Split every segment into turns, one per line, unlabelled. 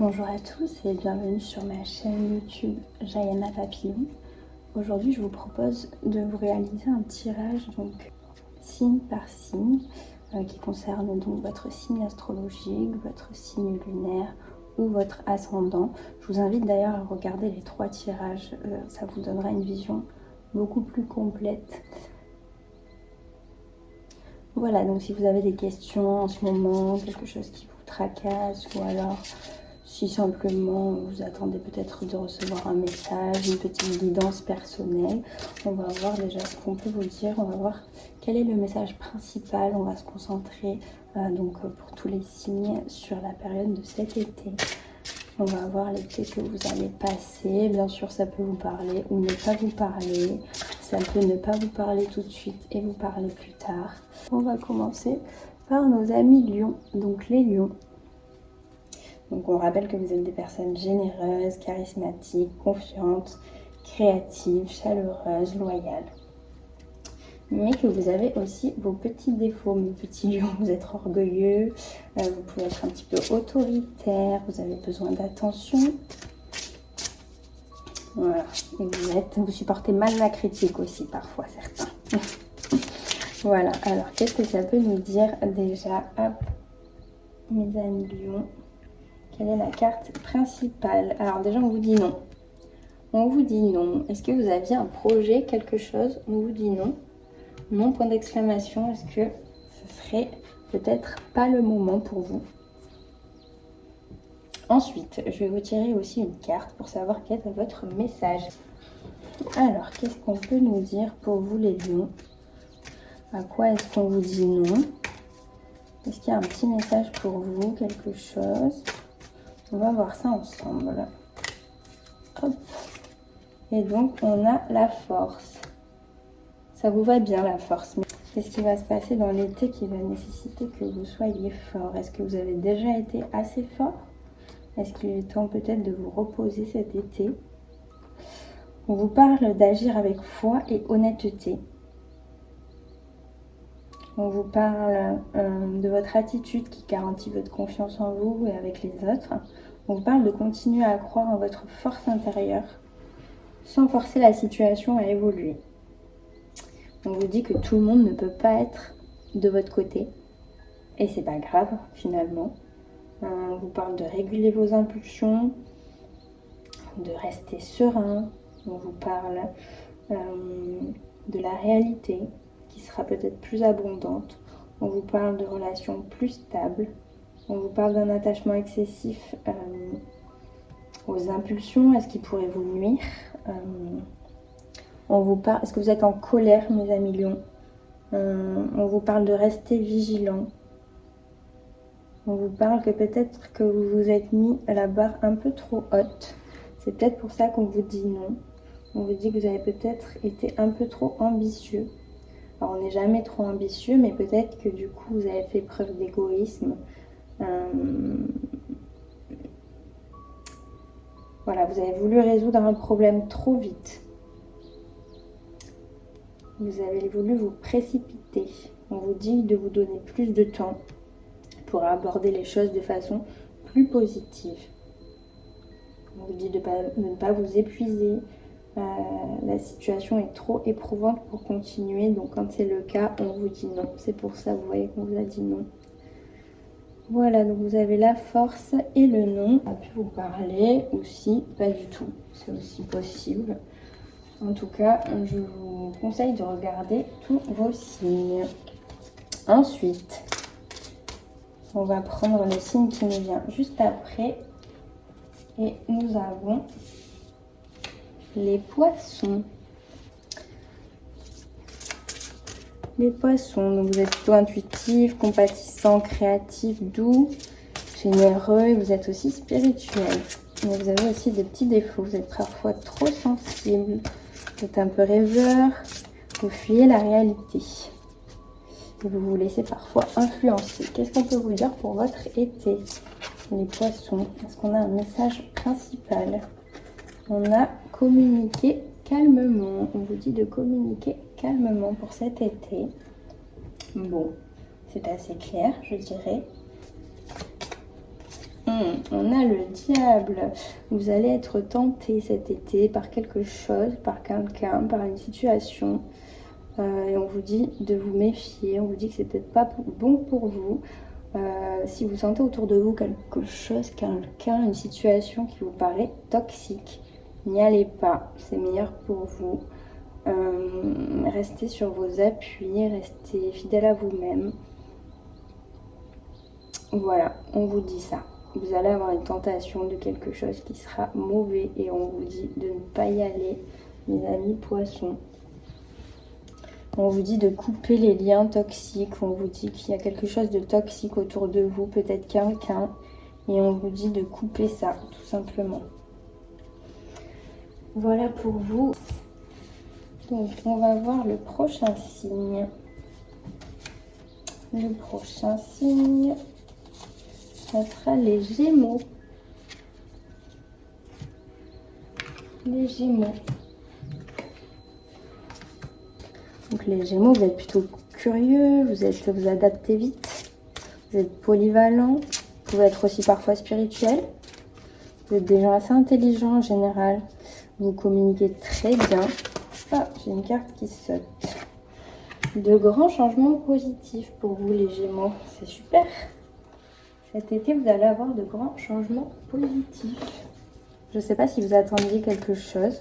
Bonjour à tous et bienvenue sur ma chaîne YouTube Jayana Papillon. Aujourd'hui je vous propose de vous réaliser un tirage donc signe par signe qui concerne donc votre signe astrologique, votre signe lunaire ou votre ascendant. Je vous invite d'ailleurs à regarder les 3 tirages, ça vous donnera une vision beaucoup plus complète. Voilà, donc si vous avez des questions en ce moment, quelque chose qui vous tracasse ou alors si simplement vous attendez peut-être de recevoir un message, une petite guidance personnelle, on va voir déjà ce qu'on peut vous dire, on va voir quel est le message principal, on va se concentrer donc pour tous les signes sur la période de cet été. On va voir l'été que vous allez passer, bien sûr ça peut vous parler ou ne pas vous parler, ça peut ne pas vous parler tout de suite et vous parler plus tard. On va commencer par nos amis lions, donc les lions. Donc on rappelle que vous êtes des personnes généreuses, charismatiques, confiantes, créatives, chaleureuses, loyales. Mais que vous avez aussi vos petits défauts, mes petits lions. Vous êtes orgueilleux, vous pouvez être un petit peu autoritaire, vous avez besoin d'attention. Voilà, et vous supportez mal la critique aussi parfois, certains. Voilà, alors qu'est-ce que ça peut nous dire déjà? Hop, mes amis lions. Quelle est la carte principale? Alors déjà, on vous dit non. On vous dit non. Est-ce que vous aviez un projet, quelque chose? On vous dit non. Non, point d'exclamation. Est-ce que ce serait peut-être pas le moment pour vous? Ensuite, je vais vous tirer aussi une carte pour savoir quel est votre message. Alors, qu'est-ce qu'on peut nous dire pour vous les lions? À quoi est-ce qu'on vous dit non? Est-ce qu'il y a un petit message pour vous, quelque chose? On va voir ça ensemble. Hop. Et donc, on a la force. Ça vous va bien, la force. Mais qu'est-ce qui va se passer dans l'été qui va nécessiter que vous soyez fort? Est-ce que vous avez déjà été assez fort? Est-ce qu'il est temps peut-être de vous reposer cet été? On vous parle d'agir avec foi et honnêteté. On vous parle de votre attitude qui garantit votre confiance en vous et avec les autres. On vous parle de continuer à croire en votre force intérieure sans forcer la situation à évoluer. On vous dit que tout le monde ne peut pas être de votre côté et c'est pas grave finalement. On vous parle de réguler vos impulsions, de rester serein. On vous parle de la réalité qui sera peut-être plus abondante. On vous parle de relations plus stables. On vous parle d'un attachement excessif aux impulsions. Est-ce qu'il pourrait vous nuire? On vous parle. Est-ce que vous êtes en colère, mes amis lions? On vous parle de rester vigilant. On vous parle que peut-être que vous vous êtes mis à la barre un peu trop haute. C'est peut-être pour ça qu'on vous dit non. On vous dit que vous avez peut-être été un peu trop ambitieux. Alors, on n'est jamais trop ambitieux, mais peut-être que du coup, vous avez fait preuve d'égoïsme. Voilà, vous avez voulu résoudre un problème trop vite. Vous avez voulu vous précipiter. On vous dit de vous donner plus de temps pour aborder les choses de façon plus positive. On vous dit de ne pas vous épuiser. La situation est trop éprouvante pour continuer, donc quand c'est le cas, on vous dit non. C'est pour ça, vous voyez qu'on vous a dit non. Voilà, donc vous avez la force et le non. On a pu vous parler aussi, pas du tout, c'est aussi possible. En tout cas, je vous conseille de regarder tous vos signes. Ensuite, on va prendre le signe qui nous vient juste après. Et nous avons les poissons. Les poissons, donc vous êtes plutôt intuitif, compatissant, créatif, doux, généreux et vous êtes aussi spirituel. Mais vous avez aussi des petits défauts, vous êtes parfois trop sensible, vous êtes un peu rêveur, vous fuyez la réalité. Et vous vous laissez parfois influencer. Qu'est-ce qu'on peut vous dire pour votre été? Les poissons, est-ce qu'on a un message principal? On a communiqué calmement. On vous dit de communiquer calmement pour cet été. Bon, c'est assez clair, je dirais. On a le diable. Vous allez être tenté cet été par quelque chose, par quelqu'un, par une situation. Et on vous dit de vous méfier. On vous dit que c'est peut-être pas bon pour vous. Si vous sentez autour de vous quelque chose, quelqu'un, une situation qui vous paraît toxique, n'y allez pas. C'est meilleur pour vous. Restez sur vos appuis, restez fidèle à vous-même. Voilà, on vous dit ça. Vous allez avoir une tentation de quelque chose qui sera mauvais et on vous dit de ne pas y aller, mes amis poissons. On vous dit de couper les liens toxiques, on vous dit qu'il y a quelque chose de toxique autour de vous, peut-être quelqu'un, et on vous dit de couper ça, tout simplement. Voilà pour vous. Donc, on va voir le prochain signe. Le prochain signe, ça sera les Gémeaux. Les Gémeaux. Donc les Gémeaux, vous êtes plutôt curieux, vous adaptez vite, vous êtes polyvalent, vous pouvez être aussi parfois spirituel. Vous êtes des gens assez intelligents en général, vous communiquez très bien. Ah, j'ai une carte qui saute. De grands changements positifs pour vous les Gémeaux, c'est super. Cet été, vous allez avoir de grands changements positifs. Je ne sais pas si vous attendiez quelque chose.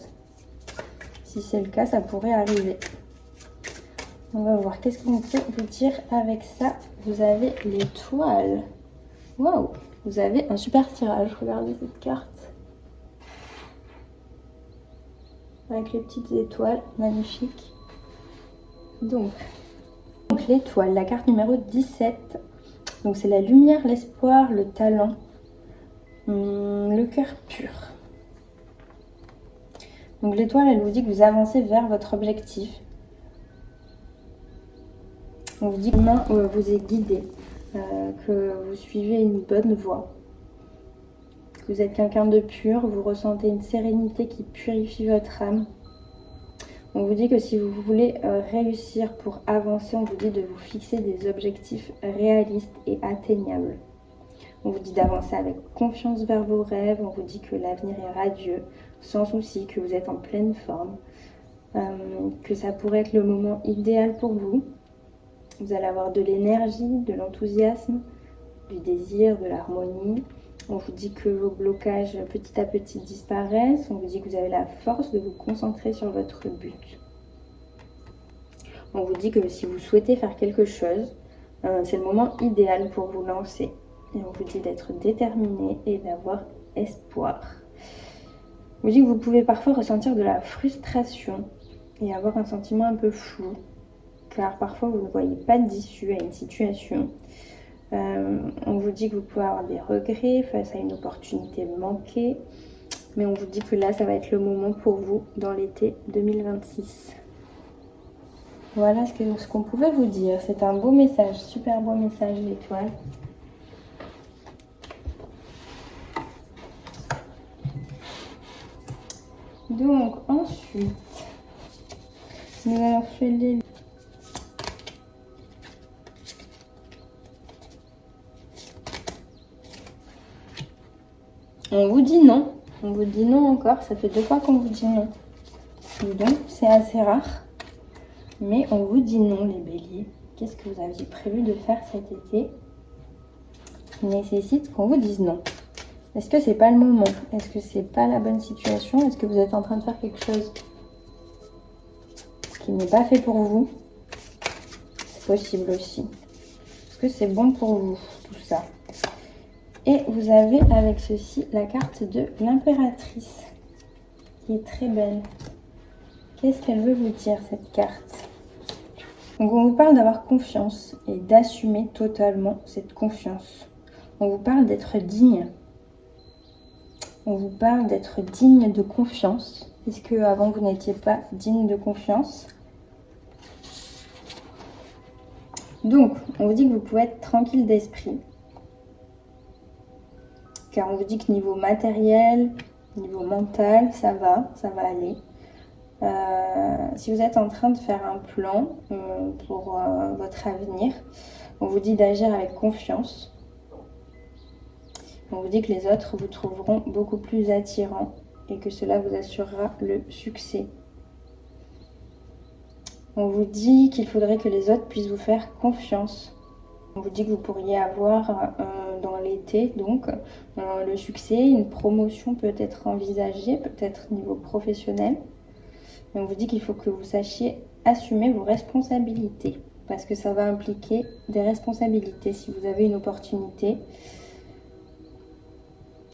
Si c'est le cas, ça pourrait arriver. On va voir qu'est-ce qu'on peut vous dire avec ça. Vous avez l'étoile. Waouh! Vous avez un super tirage. Regardez cette carte. Avec les petites étoiles. Magnifique. Donc l'étoile, la carte numéro 17. Donc c'est la lumière, l'espoir, le talent, le cœur pur. Donc l'étoile, elle vous dit que vous avancez vers votre objectif. On vous dit que l'humain vous est guidé, que vous suivez une bonne voie, que vous êtes quelqu'un de pur, vous ressentez une sérénité qui purifie votre âme. On vous dit que si vous voulez réussir pour avancer, on vous dit de vous fixer des objectifs réalistes et atteignables. On vous dit d'avancer avec confiance vers vos rêves, on vous dit que l'avenir est radieux, sans souci, que vous êtes en pleine forme, que ça pourrait être le moment idéal pour vous. Vous allez avoir de l'énergie, de l'enthousiasme, du désir, de l'harmonie. On vous dit que vos blocages petit à petit disparaissent. On vous dit que vous avez la force de vous concentrer sur votre but. On vous dit que si vous souhaitez faire quelque chose, c'est le moment idéal pour vous lancer. Et on vous dit d'être déterminé et d'avoir espoir. On vous dit que vous pouvez parfois ressentir de la frustration et avoir un sentiment un peu flou, car parfois vous ne voyez pas d'issue à une situation. On vous dit que vous pouvez avoir des regrets face à une opportunité manquée, mais on vous dit que là, ça va être le moment pour vous dans l'été 2026. Voilà ce qu'on pouvait vous dire. C'est un beau message, super beau message, l'étoile. Donc ensuite, nous allons faire les... On vous dit non. On vous dit non encore. Ça fait 2 fois qu'on vous dit non. Donc, c'est assez rare. Mais on vous dit non, les béliers. Qu'est-ce que vous aviez prévu de faire cet été qui nécessite qu'on vous dise non? Est-ce que c'est pas le moment? Est-ce que c'est pas la bonne situation? Est-ce que vous êtes en train de faire quelque chose qui n'est pas fait pour vous? C'est possible aussi. Est-ce que c'est bon pour vous, tout ça? Et vous avez avec ceci la carte de l'impératrice, qui est très belle. Qu'est-ce qu'elle veut vous dire, cette carte? Donc on vous parle d'avoir confiance et d'assumer totalement cette confiance. On vous parle d'être digne. On vous parle d'être digne de confiance. Est-ce qu'avant vous n'étiez pas digne de confiance? Donc, on vous dit que vous pouvez être tranquille d'esprit. Car on vous dit que niveau matériel, niveau mental, ça va aller. Si vous êtes en train de faire un plan pour votre avenir, on vous dit d'agir avec confiance. On vous dit que les autres vous trouveront beaucoup plus attirant et que cela vous assurera le succès. On vous dit qu'il faudrait que les autres puissent vous faire confiance. On vous dit que vous pourriez avoir dans l'été, donc, le succès, une promotion peut être envisagée, peut-être niveau professionnel. Et on vous dit qu'il faut que vous sachiez assumer vos responsabilités, parce que ça va impliquer des responsabilités si vous avez une opportunité.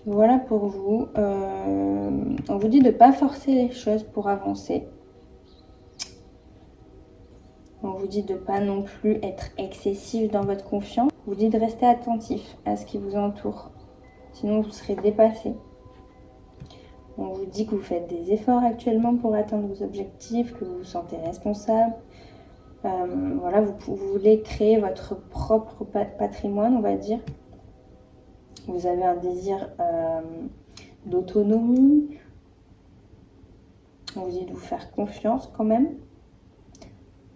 Voilà pour vous. On vous dit de ne pas forcer les choses pour avancer. On vous dit de ne pas non plus être excessif dans votre confiance. On vous dit de rester attentif à ce qui vous entoure. Sinon, vous serez dépassé. On vous dit que vous faites des efforts actuellement pour atteindre vos objectifs, que vous vous sentez responsable. Voilà, vous voulez créer votre propre patrimoine, on va dire. Vous avez un désir d'autonomie. On vous dit de vous faire confiance quand même.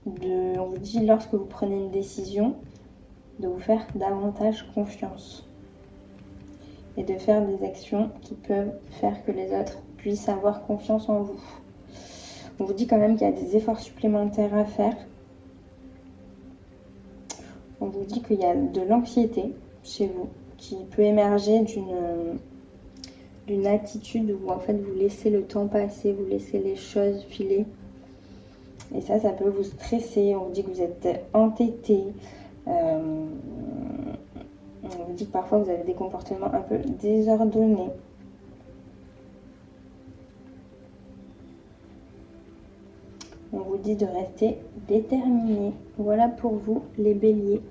On vous dit, lorsque vous prenez une décision, de vous faire davantage confiance et de faire des actions qui peuvent faire que les autres puissent avoir confiance en vous. On vous dit quand même qu'il y a des efforts supplémentaires à faire. On vous dit qu'il y a de l'anxiété chez vous qui peut émerger d'une attitude où en fait vous laissez le temps passer, vous laissez les choses filer. Et ça peut vous stresser. On vous dit que vous êtes entêté. On vous dit que parfois vous avez des comportements un peu désordonnés. On vous dit de rester déterminé. Voilà pour vous, les béliers.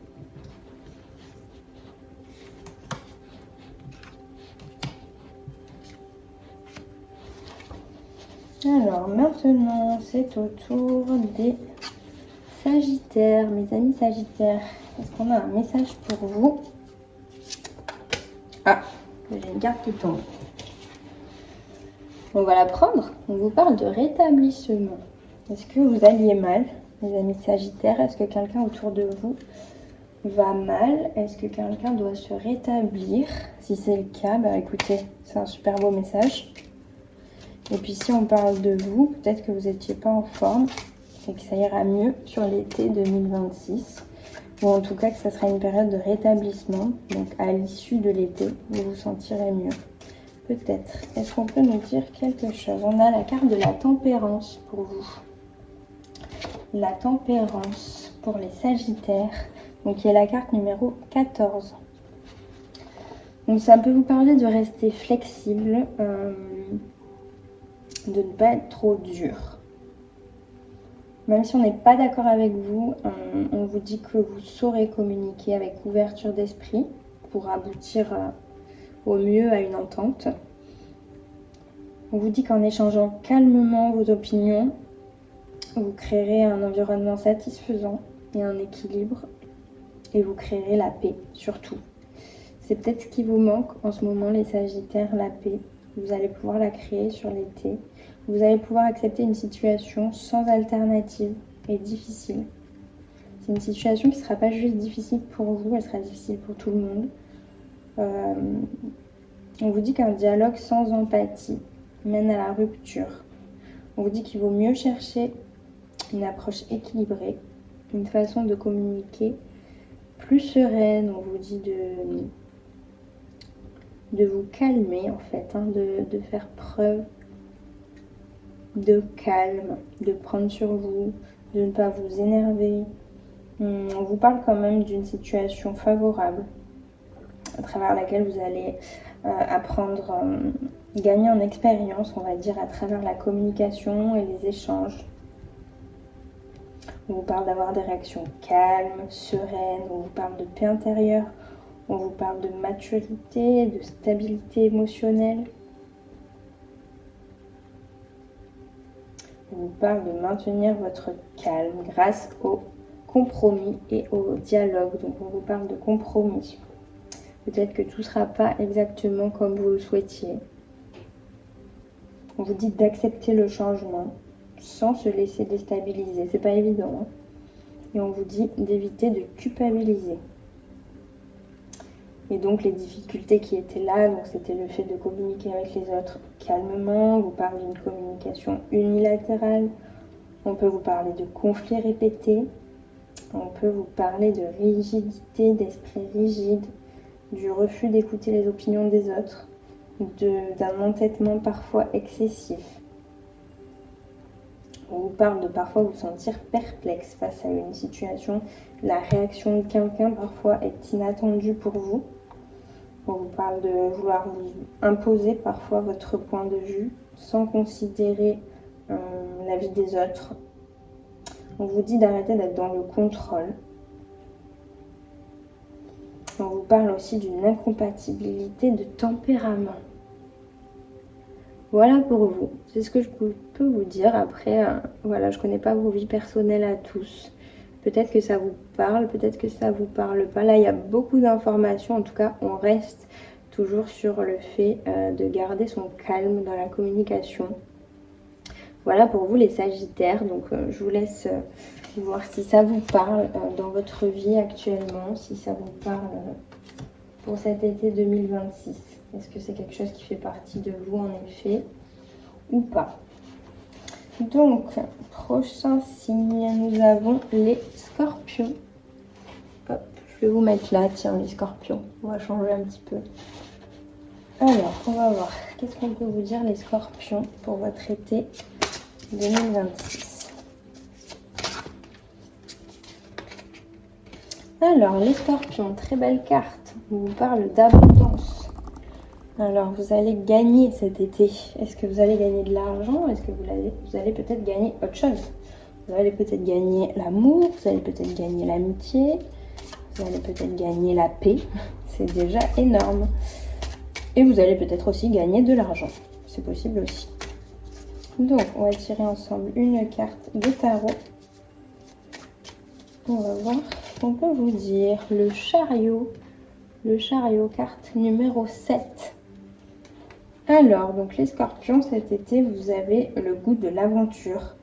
Alors maintenant, c'est au tour des Sagittaires. Mes amis Sagittaires, est-ce qu'on a un message pour vous? Ah, j'ai une carte qui tombe. On va la prendre. On vous parle de rétablissement. Est-ce que vous alliez mal, mes amis Sagittaires? Est-ce que quelqu'un autour de vous va mal? Est-ce que quelqu'un doit se rétablir? Si c'est le cas, bah écoutez, c'est un super beau message. Et puis si on parle de vous, peut-être que vous n'étiez pas en forme et que ça ira mieux sur l'été 2026. Ou en tout cas que ça sera une période de rétablissement. Donc à l'issue de l'été, vous vous sentirez mieux. Peut-être. Est-ce qu'on peut nous dire quelque chose? On a la carte de la tempérance pour vous. La tempérance pour les Sagittaires. Donc il y a la carte numéro 14. Donc ça peut vous parler de rester flexible. De ne pas être trop dur. Même si on n'est pas d'accord avec vous, on vous dit que vous saurez communiquer avec ouverture d'esprit pour aboutir au mieux à une entente. On vous dit qu'en échangeant calmement vos opinions, vous créerez un environnement satisfaisant et un équilibre et vous créerez la paix surtout. C'est peut-être ce qui vous manque en ce moment les Sagittaires, la paix. Vous allez pouvoir la créer sur l'été. Vous allez pouvoir accepter une situation sans alternative et difficile. C'est une situation qui ne sera pas juste difficile pour vous, elle sera difficile pour tout le monde. On vous dit qu'un dialogue sans empathie mène à la rupture. On vous dit qu'il vaut mieux chercher une approche équilibrée, une façon de communiquer plus sereine. On vous dit de vous calmer en fait, de faire preuve de calme, de prendre sur vous, de ne pas vous énerver. On vous parle quand même d'une situation favorable à travers laquelle vous allez apprendre, gagner en expérience, on va dire, à travers la communication et les échanges. On vous parle d'avoir des réactions calmes, sereines, on vous parle de paix intérieure, on vous parle de maturité, de stabilité émotionnelle. On vous parle de maintenir votre calme grâce au compromis et au dialogue. Donc on vous parle de compromis. Peut-être que tout ne sera pas exactement comme vous le souhaitiez. On vous dit d'accepter le changement sans se laisser déstabiliser. C'est pas évident. Et on vous dit d'éviter de culpabiliser. Et donc les difficultés qui étaient là, donc c'était le fait de communiquer avec les autres calmement. On vous parle d'une communication unilatérale. On peut vous parler de conflits répétés. On peut vous parler de rigidité, d'esprit rigide, du refus d'écouter les opinions des autres, d'un entêtement parfois excessif. On vous parle de parfois vous sentir perplexe face à une situation. La réaction de quelqu'un parfois est inattendue pour vous. On vous parle de vouloir vous imposer parfois votre point de vue sans considérer l'avis des autres. On vous dit d'arrêter d'être dans le contrôle. On vous parle aussi d'une incompatibilité de tempérament. Voilà pour vous. C'est ce que je peux vous dire. Après, voilà, je ne connais pas vos vies personnelles à tous. Peut-être que ça vous parle, peut-être que ça ne vous parle pas. Là, il y a beaucoup d'informations. En tout cas, on reste toujours sur le fait de garder son calme dans la communication. Voilà pour vous les Sagittaires. Donc, je vous laisse voir si ça vous parle dans votre vie actuellement, si ça vous parle pour cet été 2026. Est-ce que c'est quelque chose qui fait partie de vous en effet ou pas? Donc, prochain signe, nous avons les Scorpions. Hop, je vais vous mettre là, tiens, les Scorpions. On va changer un petit peu. Alors, on va voir. Qu'est-ce qu'on peut vous dire les Scorpions pour votre été 2026? Alors, les Scorpions, très belle carte. On vous parle d'abondance. Alors, vous allez gagner cet été. Est-ce que vous allez gagner de l'argent? Est-ce que vous allez peut-être gagner autre chose? Vous allez peut-être gagner l'amour, vous allez peut-être gagner l'amitié, vous allez peut-être gagner la paix. C'est déjà énorme. Et vous allez peut-être aussi gagner de l'argent. C'est possible aussi. Donc, on va tirer ensemble une carte de tarot. On va voir ce qu'on peut vous dire. Le chariot, carte numéro 7. Alors, donc les Scorpions, cet été, vous avez le goût de l'aventure.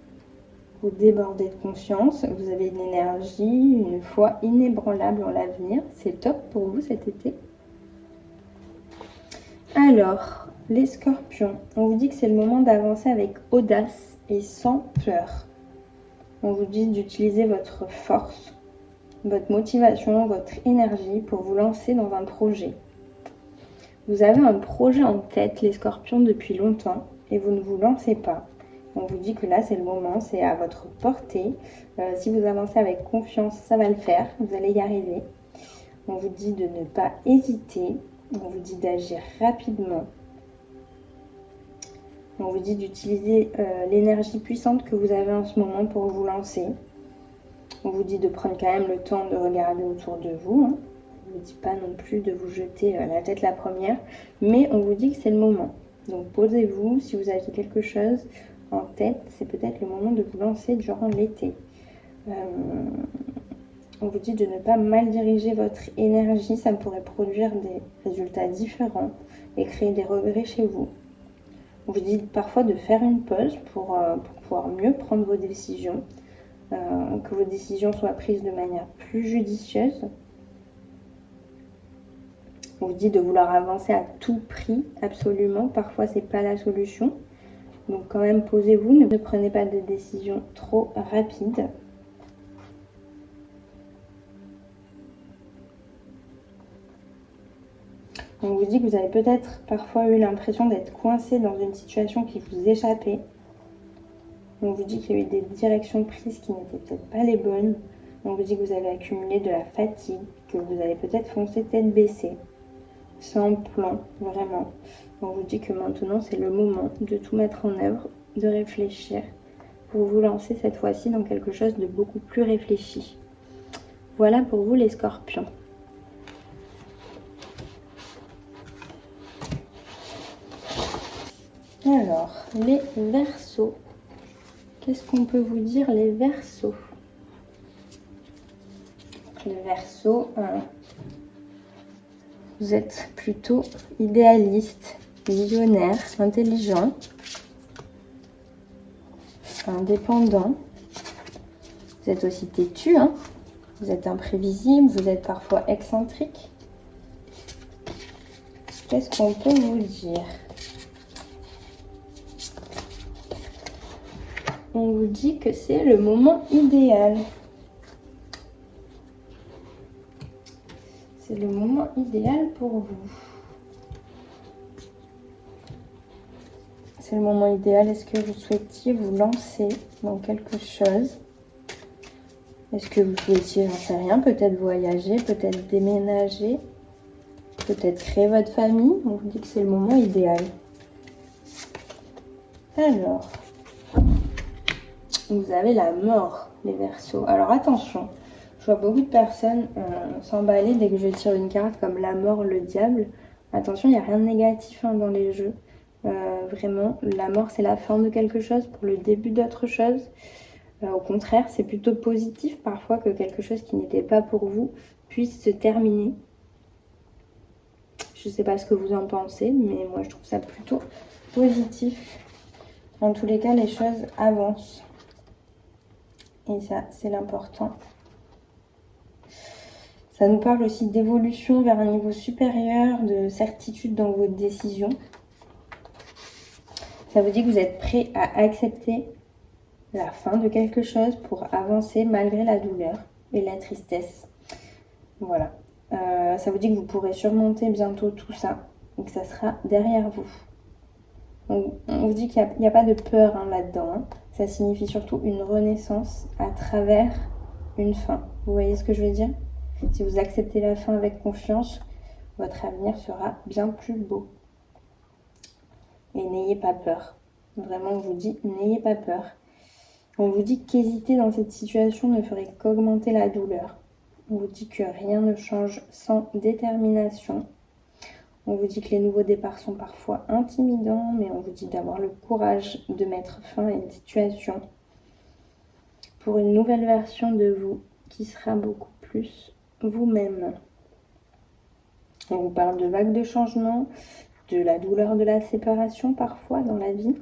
Vous débordez de confiance, vous avez une énergie, une foi inébranlable en l'avenir. C'est top pour vous cet été. Alors, les Scorpions, on vous dit que c'est le moment d'avancer avec audace et sans peur. On vous dit d'utiliser votre force, votre motivation, votre énergie pour vous lancer dans un projet. Vous avez un projet en tête, les Scorpions, depuis longtemps et vous ne vous lancez pas. On vous dit que là, c'est le moment, c'est à votre portée. Si vous avancez avec confiance, ça va le faire, vous allez y arriver. On vous dit de ne pas hésiter, on vous dit d'agir rapidement. On vous dit d'utiliser l'énergie puissante que vous avez en ce moment pour vous lancer. On vous dit de prendre quand même le temps de regarder autour de vous. On ne vous dit pas non plus de vous jeter la tête la première, mais on vous dit que c'est le moment. Donc posez-vous, si vous avez quelque chose en tête, c'est peut-être le moment de vous lancer durant l'été. On vous dit de ne pas mal diriger votre énergie, ça pourrait produire des résultats différents et créer des regrets chez vous. On vous dit parfois de faire une pause pour pouvoir mieux prendre vos décisions, que vos décisions soient prises de manière plus judicieuse. On vous dit de vouloir avancer à tout prix, absolument. Parfois, c'est pas la solution. Donc, quand même, posez-vous. Ne prenez pas de décisions trop rapides. On vous dit que vous avez peut-être parfois eu l'impression d'être coincé dans une situation qui vous échappait. On vous dit qu'il y a eu des directions prises qui n'étaient peut-être pas les bonnes. On vous dit que vous avez accumulé de la fatigue, que vous allez peut-être foncer tête baissée, sans plan, vraiment. On vous dit que maintenant, c'est le moment de tout mettre en œuvre, de réfléchir, pour vous lancer cette fois-ci dans quelque chose de beaucoup plus réfléchi. Voilà pour vous les Scorpions. Alors, les Verseaux. Qu'est-ce qu'on peut vous dire, les Verseaux? Les Verseaux, vous êtes plutôt idéaliste, visionnaire, intelligent, indépendant. Vous êtes aussi têtu, hein. Vous êtes imprévisible, vous êtes parfois excentrique. Qu'est-ce qu'on peut vous dire? On vous dit que c'est le moment idéal. C'est le moment idéal pour vous. C'est le moment idéal. Est-ce que vous souhaitiez vous lancer dans quelque chose? Est-ce que vous souhaitiez, j'en sais rien, peut-être voyager, peut-être déménager, peut-être créer votre famille? On vous dit que c'est le moment idéal. Alors, vous avez la mort, les Verseaux. Alors attention, je vois beaucoup de personnes s'emballer dès que je tire une carte comme la mort, le diable. Attention, il n'y a rien de négatif dans les jeux. Vraiment, la mort, c'est la fin de quelque chose pour le début d'autre chose. Au contraire, c'est plutôt positif parfois que quelque chose qui n'était pas pour vous puisse se terminer. Je ne sais pas ce que vous en pensez, mais moi, je trouve ça plutôt positif. En tous les cas, les choses avancent. Et ça, c'est l'important. Ça nous parle aussi d'évolution vers un niveau supérieur, de certitude dans vos décisions. Ça vous dit que vous êtes prêt à accepter la fin de quelque chose pour avancer malgré la douleur et la tristesse. Voilà. Ça vous dit que vous pourrez surmonter bientôt tout ça et que ça sera derrière vous. On vous dit qu'il n'y a pas de peur là-dedans. Ça signifie surtout une renaissance à travers une fin. Vous voyez ce que je veux dire? Si vous acceptez la fin avec confiance, votre avenir sera bien plus beau. Et n'ayez pas peur. Vraiment, on vous dit, n'ayez pas peur. On vous dit qu'hésiter dans cette situation ne ferait qu'augmenter la douleur. On vous dit que rien ne change sans détermination. On vous dit que les nouveaux départs sont parfois intimidants, mais on vous dit d'avoir le courage de mettre fin à une situation pour une nouvelle version de vous qui sera beaucoup plus vous-même. On vous parle de vagues de changement, de la douleur de la séparation parfois dans la vie.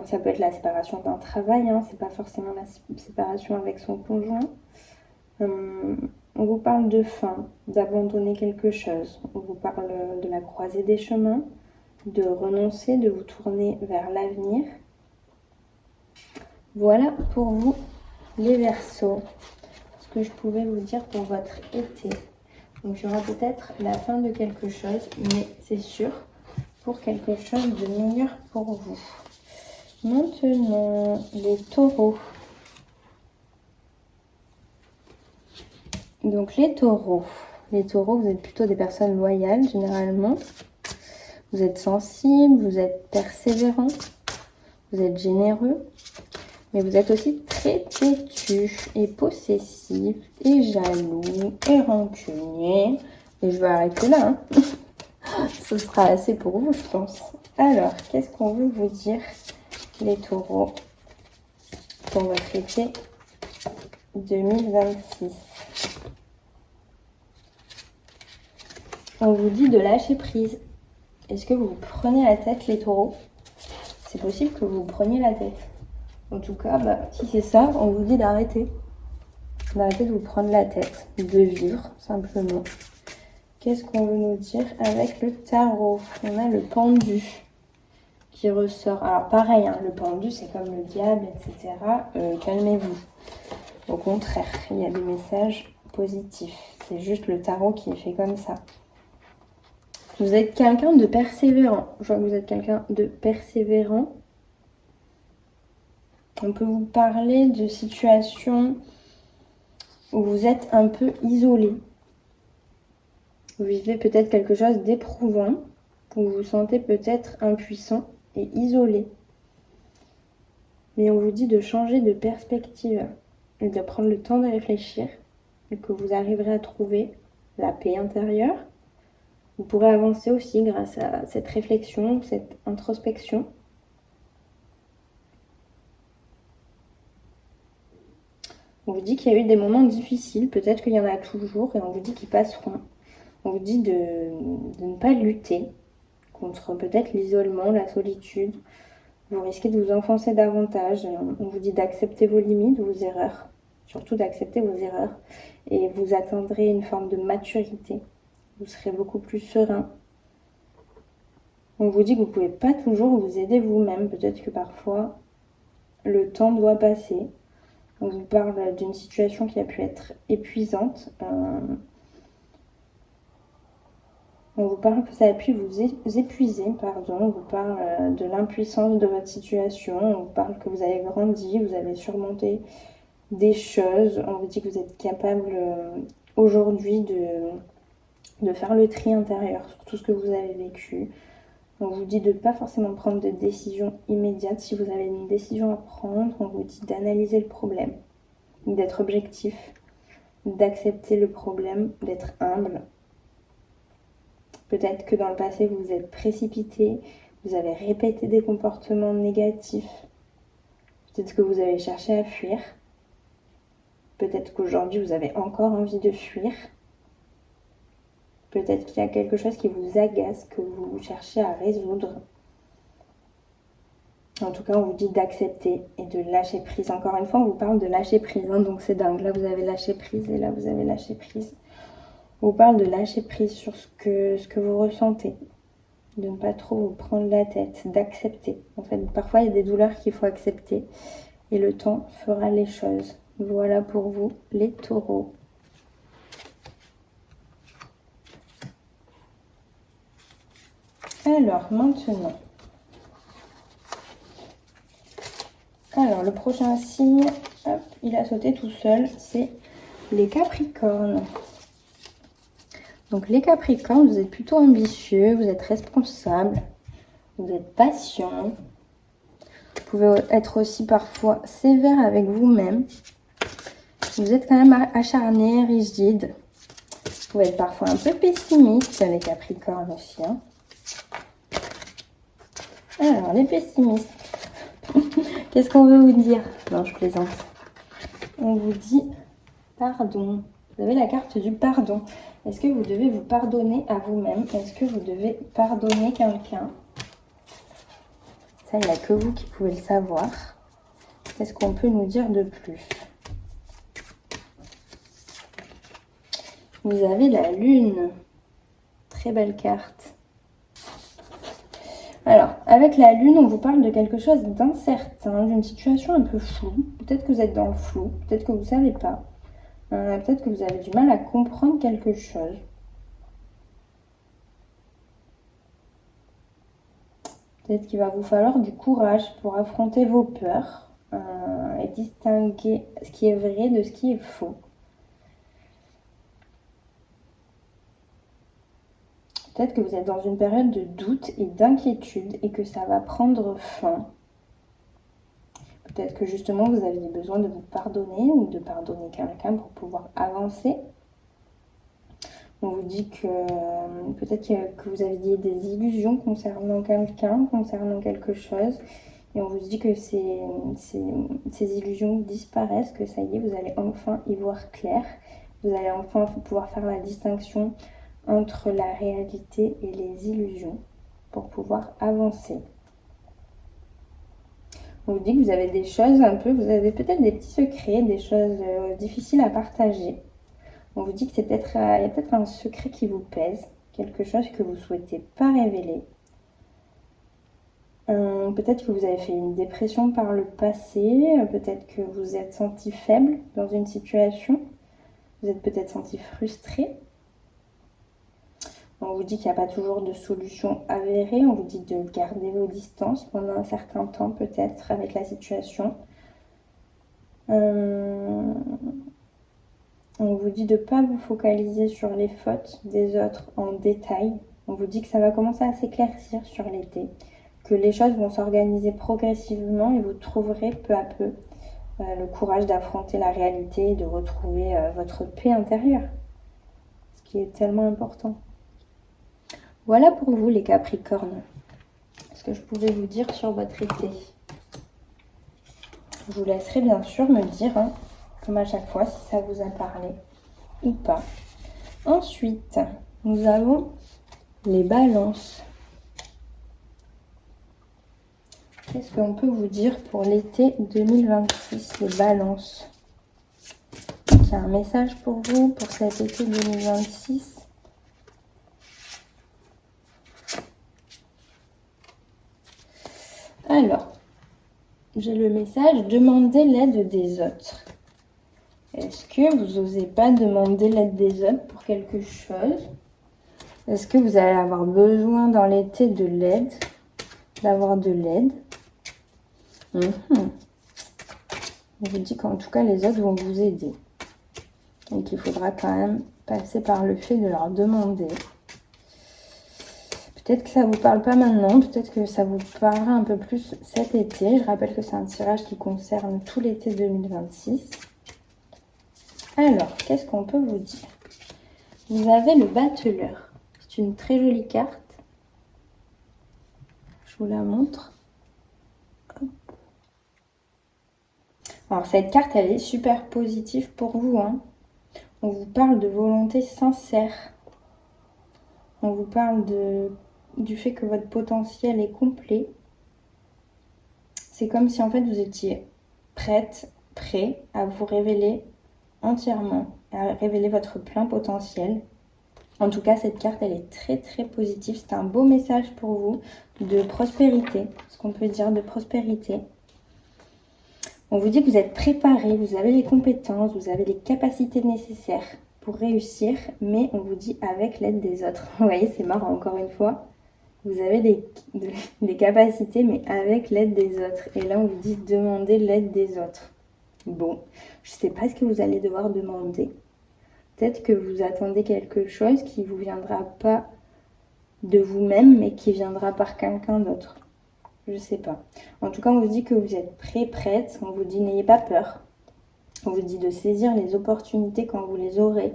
Ça peut être la séparation d'un travail, c'est pas forcément la séparation avec son conjoint. On vous parle de fin, d'abandonner quelque chose. On vous parle de la croisée des chemins, de renoncer, de vous tourner vers l'avenir. Voilà pour vous les Verseaux. Ce que je pouvais vous dire pour votre été. Donc il y aura peut-être la fin de quelque chose, mais c'est sûr, pour quelque chose de meilleur pour vous. Maintenant, les Taureaux. Donc les Taureaux, vous êtes plutôt des personnes loyales généralement. Vous êtes sensibles, vous êtes persévérants, vous êtes généreux, mais vous êtes aussi très têtus et possessifs et jaloux et rancuniers. Et je vais arrêter là. Ce sera assez pour vous, je pense. Alors, qu'est-ce qu'on veut vous dire, les Taureaux, pour votre été 2026? On vous dit de lâcher prise. Est-ce que vous vous prenez la tête, les Taureaux? C'est possible que vous vous preniez la tête. En tout cas, si c'est ça, on vous dit d'arrêter. D'arrêter de vous prendre la tête, de vivre simplement. Qu'est-ce qu'on veut nous dire avec le tarot? On a le pendu qui ressort. Alors pareil, le pendu c'est comme le diable, etc. Calmez-vous. Au contraire, il y a des messages positifs. C'est juste le tarot qui est fait comme ça. Vous êtes quelqu'un de persévérant. Je vois que vous êtes quelqu'un de persévérant. On peut vous parler de situations où vous êtes un peu isolé. Vous vivez peut-être quelque chose d'éprouvant, où vous vous sentez peut-être impuissant et isolé. Mais on vous dit de changer de perspective et de prendre le temps de réfléchir et que vous arriverez à trouver la paix intérieure. Vous pourrez avancer aussi grâce à cette réflexion, cette introspection. On vous dit qu'il y a eu des moments difficiles, peut-être qu'il y en a toujours, et on vous dit qu'ils passeront. On vous dit de ne pas lutter contre peut-être l'isolement, la solitude. Vous risquez de vous enfoncer davantage. On vous dit d'accepter vos limites, vos erreurs. Surtout d'accepter vos erreurs. Et vous atteindrez une forme de maturité. Vous serez beaucoup plus serein. On vous dit que vous ne pouvez pas toujours vous aider vous-même. Peut-être que parfois, le temps doit passer. On vous parle d'une situation qui a pu être épuisante. On vous parle que ça a pu vous épuiser, pardon. On vous parle de l'impuissance de votre situation. On vous parle que vous avez grandi, vous avez surmonté des choses. On vous dit que vous êtes capable aujourd'hui de faire le tri intérieur sur tout ce que vous avez vécu. On vous dit de ne pas forcément prendre de décision immédiate. Si vous avez une décision à prendre, on vous dit d'analyser le problème, d'être objectif, d'accepter le problème, d'être humble. Peut-être que dans le passé, vous vous êtes précipité, vous avez répété des comportements négatifs. Peut-être que vous avez cherché à fuir. Peut-être qu'aujourd'hui, vous avez encore envie de fuir. Peut-être qu'il y a quelque chose qui vous agace, que vous cherchez à résoudre. En tout cas, on vous dit d'accepter et de lâcher prise. Encore une fois, on vous parle de lâcher prise, hein, donc c'est dingue. Là, vous avez lâché prise et là, vous avez lâché prise. On vous parle de lâcher prise sur ce que vous ressentez. De ne pas trop vous prendre la tête, d'accepter. En fait, parfois, il y a des douleurs qu'il faut accepter et le temps fera les choses. Voilà pour vous, les taureaux. Alors, maintenant. Alors, le prochain signe, hop, il a sauté tout seul, c'est les Capricornes. Donc, les Capricornes, vous êtes plutôt ambitieux, vous êtes responsables, vous êtes patient. Vous pouvez être aussi parfois sévère avec vous-même. Vous êtes quand même acharné, rigide. Vous pouvez être parfois un peu pessimiste, les Capricornes aussi, hein. Alors, les pessimistes, qu'est-ce qu'on veut vous dire? Non, je plaisante. On vous dit pardon. Vous avez la carte du pardon. Est-ce que vous devez vous pardonner à vous-même? Est-ce que vous devez pardonner quelqu'un? Ça, il n'y a que vous qui pouvez le savoir. Qu'est-ce qu'on peut nous dire de plus? Vous avez la lune. Très belle carte. Alors, avec la lune, on vous parle de quelque chose d'incertain, d'une situation un peu floue. Peut-être que vous êtes dans le flou, peut-être que vous ne savez pas. Peut-être que vous avez du mal à comprendre quelque chose. Peut-être qu'il va vous falloir du courage pour affronter vos peurs et distinguer ce qui est vrai de ce qui est faux. Peut-être que vous êtes dans une période de doute et d'inquiétude et que ça va prendre fin. Peut-être que justement vous aviez besoin de vous pardonner ou de pardonner quelqu'un pour pouvoir avancer. On vous dit que peut-être que vous aviez des illusions concernant quelqu'un, concernant quelque chose. Et on vous dit que ces illusions disparaissent, que ça y est, vous allez enfin y voir clair. Vous allez enfin pouvoir faire la distinction entre la réalité et les illusions pour pouvoir avancer. On vous dit que vous avez des choses un peu, vous avez peut-être des petits secrets, des choses difficiles à partager. On vous dit que il y a peut-être un secret qui vous pèse, quelque chose que vous ne souhaitez pas révéler. Peut-être que vous avez fait une dépression par le passé, peut-être que vous êtes senti faible dans une situation, vous êtes peut-être senti frustré. On vous dit qu'il n'y a pas toujours de solution avérée. On vous dit de garder vos distances pendant un certain temps peut-être avec la situation. On vous dit de ne pas vous focaliser sur les fautes des autres en détail. On vous dit que ça va commencer à s'éclaircir sur l'été, que les choses vont s'organiser progressivement et vous trouverez peu à peu le courage d'affronter la réalité et de retrouver votre paix intérieure, ce qui est tellement important. Voilà pour vous les Capricornes, ce que je pouvais vous dire sur votre été. Je vous laisserai bien sûr me dire, comme à chaque fois, si ça vous a parlé ou pas. Ensuite, nous avons les balances. Qu'est-ce qu'on peut vous dire pour l'été 2026, les balances? Il y a un message pour vous pour cet été 2026. Alors, j'ai le message, demandez l'aide des autres. Est-ce que vous n'osez pas demander l'aide des autres pour quelque chose? Est-ce que vous allez avoir besoin dans l'été de l'aide, d'avoir de l'aide? On vous dit qu'en tout cas, les autres vont vous aider. Donc, il faudra quand même passer par le fait de leur demander. Peut-être que ça ne vous parle pas maintenant, peut-être que ça vous parlera un peu plus cet été. Je rappelle que c'est un tirage qui concerne tout l'été 2026. Alors, qu'est-ce qu'on peut vous dire? Vous avez le battleur. C'est une très jolie carte. Je vous la montre. Alors, cette carte, elle est super positive pour vous. On vous parle de volonté sincère. On vous parle du fait que votre potentiel est complet. C'est comme si en fait vous étiez prêt à vous révéler entièrement, à révéler votre plein potentiel. En tout cas, cette carte, elle est très très positive. C'est un beau message pour vous de prospérité, ce qu'on peut dire de prospérité. On vous dit que vous êtes préparé, vous avez les compétences, vous avez les capacités nécessaires pour réussir, mais on vous dit avec l'aide des autres. Vous voyez, c'est marrant encore une fois. Vous avez les capacités, mais avec l'aide des autres. Et là, on vous dit demandez l'aide des autres. Bon, je ne sais pas ce que vous allez devoir demander. Peut-être que vous attendez quelque chose qui ne vous viendra pas de vous-même, mais qui viendra par quelqu'un d'autre. Je ne sais pas. En tout cas, on vous dit que vous êtes prête. On vous dit n'ayez pas peur. On vous dit de saisir les opportunités quand vous les aurez.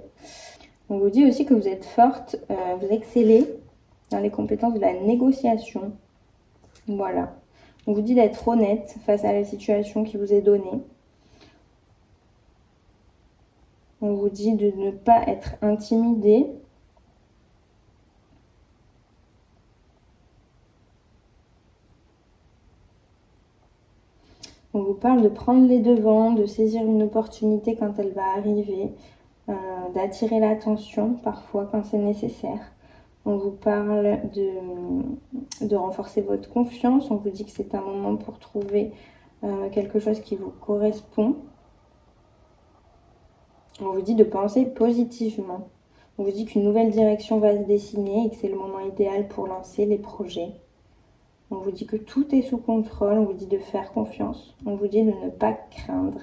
On vous dit aussi que vous êtes forte, vous excellez dans les compétences de la négociation. Voilà. On vous dit d'être honnête face à la situation qui vous est donnée. On vous dit de ne pas être intimidé. On vous parle de prendre les devants, de saisir une opportunité quand elle va arriver, d'attirer l'attention parfois quand c'est nécessaire. On vous parle de renforcer votre confiance. On vous dit que c'est un moment pour trouver quelque chose qui vous correspond. On vous dit de penser positivement. On vous dit qu'une nouvelle direction va se dessiner et que c'est le moment idéal pour lancer les projets. On vous dit que tout est sous contrôle. On vous dit de faire confiance. On vous dit de ne pas craindre.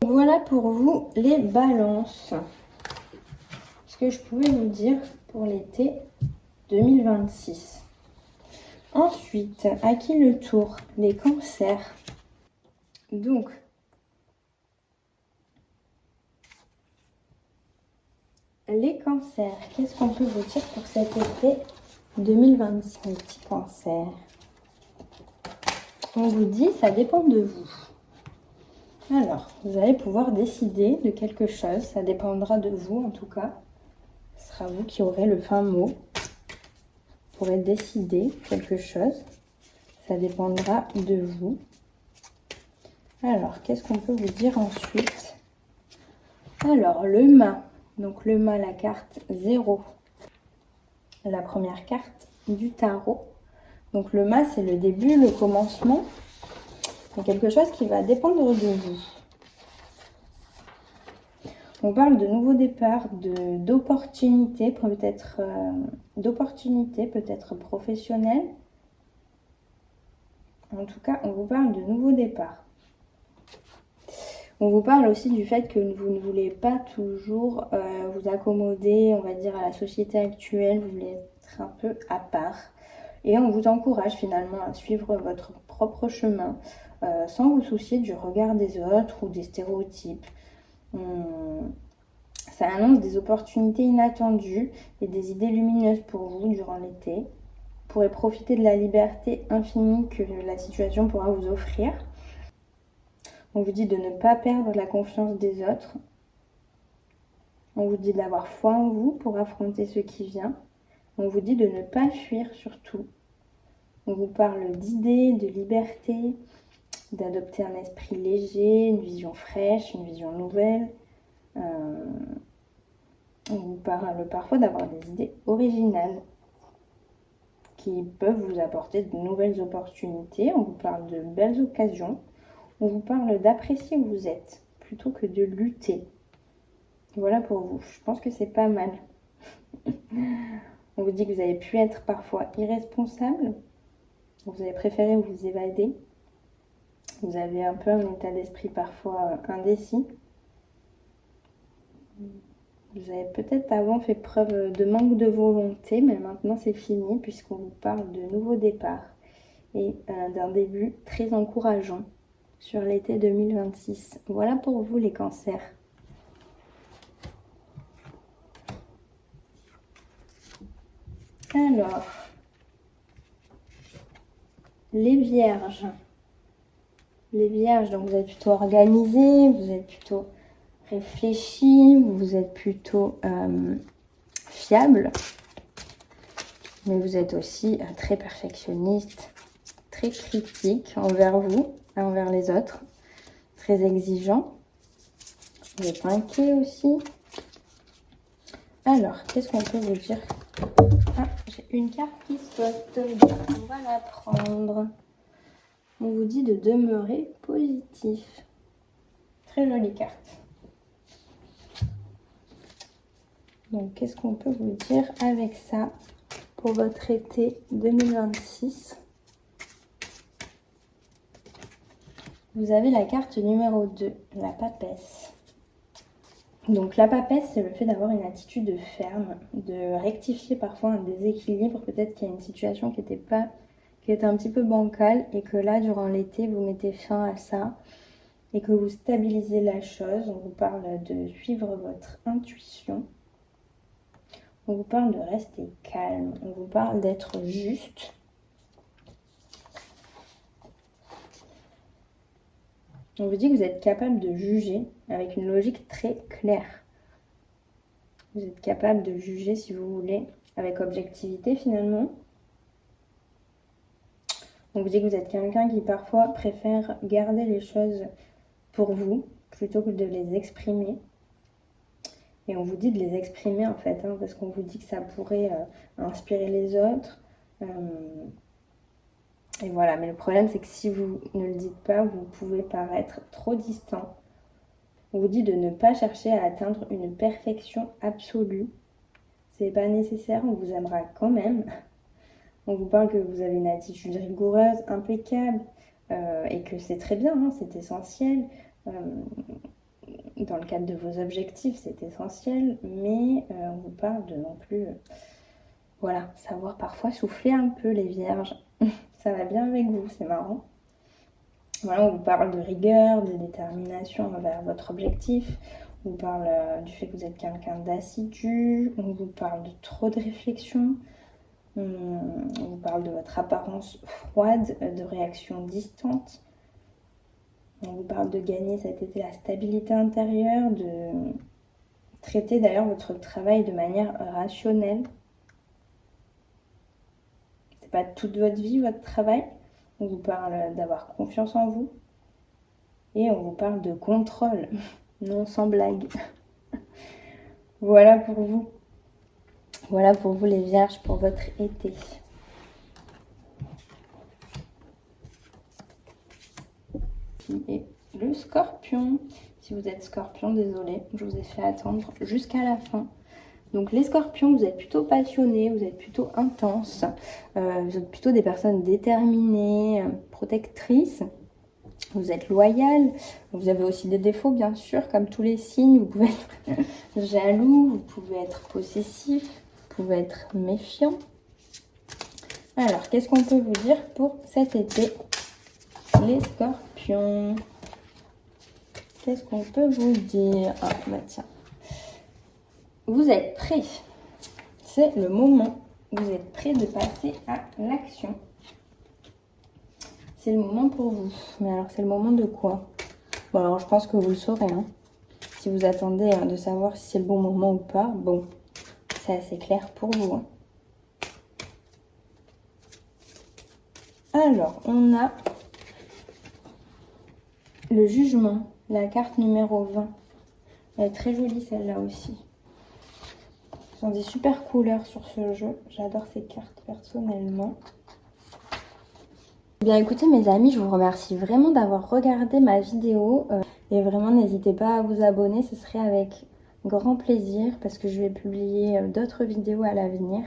Voilà pour vous les balances. Ce que je pouvais vous dire pour l'été 2026. Ensuite, à qui le tour? Les cancers. Donc, les cancers, qu'est-ce qu'on peut vous dire pour cet été 2026? Les petits cancers. On vous dit, ça dépend de vous. Alors, vous allez pouvoir décider de quelque chose. Ça dépendra de vous, en tout cas. Ce sera vous qui aurez le fin mot. Vous pourrez décider quelque chose. Ça dépendra de vous. Alors, qu'est-ce qu'on peut vous dire ensuite? Alors, le mât. Donc, le mât, la carte 0. La première carte du tarot. Donc, le mât, c'est le début, le commencement. C'est quelque chose qui va dépendre de vous. On parle de nouveaux départs, d'opportunités, peut-être professionnelles. En tout cas, on vous parle de nouveaux départs. On vous parle aussi du fait que vous ne voulez pas toujours vous accommoder, on va dire, à la société actuelle. Vous voulez être un peu à part. Et on vous encourage finalement à suivre votre propre chemin sans vous soucier du regard des autres ou des stéréotypes. Ça annonce des opportunités inattendues et des idées lumineuses pour vous durant l'été. Vous pourrez profiter de la liberté infinie que la situation pourra vous offrir. On vous dit de ne pas perdre la confiance des autres. On vous dit d'avoir foi en vous pour affronter ce qui vient. On vous dit de ne pas fuir surtout. On vous parle d'idées, de liberté, d'adopter un esprit léger, une vision fraîche, une vision nouvelle. On vous parle parfois d'avoir des idées originales
qui peuvent vous apporter de nouvelles opportunités. On vous parle de belles occasions. On vous parle d'apprécier où vous êtes plutôt que de lutter. Voilà pour vous. Je pense que c'est pas mal. On vous dit que vous avez pu être parfois irresponsable. Vous avez préféré vous évader. Vous avez un peu un état d'esprit parfois indécis. Vous avez peut-être avant fait preuve de manque de volonté, mais maintenant c'est fini puisqu'on vous parle de nouveaux départs et d'un début très encourageant sur l'été 2026. Voilà pour vous les cancers. Alors, les vierges. Les vierges, donc vous êtes plutôt organisés, vous êtes plutôt réfléchis, vous êtes plutôt fiable, mais vous êtes aussi très perfectionniste, très critique envers vous et envers les autres, très exigeant. Vous êtes inquiet aussi. Alors, qu'est-ce qu'on peut vous dire? Ah, j'ai une carte qui saute, on va la prendre. On vous dit de demeurer positif. Très jolie carte. Donc, qu'est-ce qu'on peut vous dire avec ça pour votre été 2026? Vous avez la carte numéro 2, la papesse. Donc, la papesse, c'est le fait d'avoir une attitude ferme, de rectifier parfois un déséquilibre. Peut-être qu'il y a une situation qui était un petit peu bancale et que là, durant l'été, vous mettez fin à ça et que vous stabilisez la chose. On vous parle de suivre votre intuition. On vous parle de rester calme. On vous parle d'être juste. On vous dit que vous êtes capable de juger avec une logique très claire. Vous êtes capable de juger, si vous voulez, avec objectivité finalement. On vous dit que vous êtes quelqu'un qui parfois préfère garder les choses pour vous plutôt que de les exprimer. Et on vous dit de les exprimer en fait, parce qu'on vous dit que ça pourrait inspirer les autres. Et voilà, mais le problème c'est que si vous ne le dites pas, vous pouvez paraître trop distant. On vous dit de ne pas chercher à atteindre une perfection absolue. C'est pas nécessaire, on vous aimera quand même. On vous parle que vous avez une attitude rigoureuse, impeccable, et que c'est très bien, c'est essentiel. Dans le cadre de vos objectifs, c'est essentiel, mais on vous parle de non plus, voilà, savoir parfois souffler un peu les vierges. Ça va bien avec vous, c'est marrant. Voilà, on vous parle de rigueur, de détermination envers votre objectif. On vous parle du fait que vous êtes quelqu'un d'assidu. On vous parle de trop de réflexion. On vous parle de votre apparence froide, de réaction distante. On vous parle de gagner cet été la stabilité intérieure, de traiter d'ailleurs votre travail de manière rationnelle. C'est pas toute votre vie, votre travail. On vous parle d'avoir confiance en vous. Et on vous parle de contrôle. Non, sans blague. Voilà pour vous. Voilà pour vous les vierges, pour votre été. Qui est le scorpion. Si vous êtes scorpion, désolé, je vous ai fait attendre jusqu'à la fin. Donc les scorpions, vous êtes plutôt passionnés, vous êtes plutôt intenses, vous êtes plutôt des personnes déterminées, protectrices, vous êtes loyales, vous avez aussi des défauts bien sûr, comme tous les signes, vous pouvez être jaloux, vous pouvez être possessif, vous pouvez être méfiant. Alors, qu'est-ce qu'on peut vous dire pour cet été, les scorpions? Qu'est-ce qu'on peut vous dire? Ah, bah tiens. Vous êtes prêts. C'est le moment. Vous êtes prêts de passer à l'action. C'est le moment pour vous. Mais alors, c'est le moment de quoi? Bon, alors, je pense que vous le saurez. Si vous attendez de savoir si c'est le bon moment ou pas, bon, c'est assez clair pour vous. Alors, on a le jugement, la carte numéro 20. Elle est très jolie celle-là aussi.
Ils ont des super couleurs sur ce jeu. J'adore ces cartes personnellement. Bien écoutez mes amis, je vous remercie vraiment d'avoir regardé ma vidéo. Et vraiment n'hésitez pas à vous abonner, ce serait avec grand plaisir parce que je vais publier d'autres vidéos à l'avenir.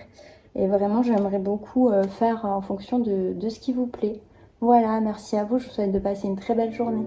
Et vraiment j'aimerais beaucoup faire en fonction de ce qui vous plaît. Voilà, merci à vous, je vous souhaite de passer une très belle journée.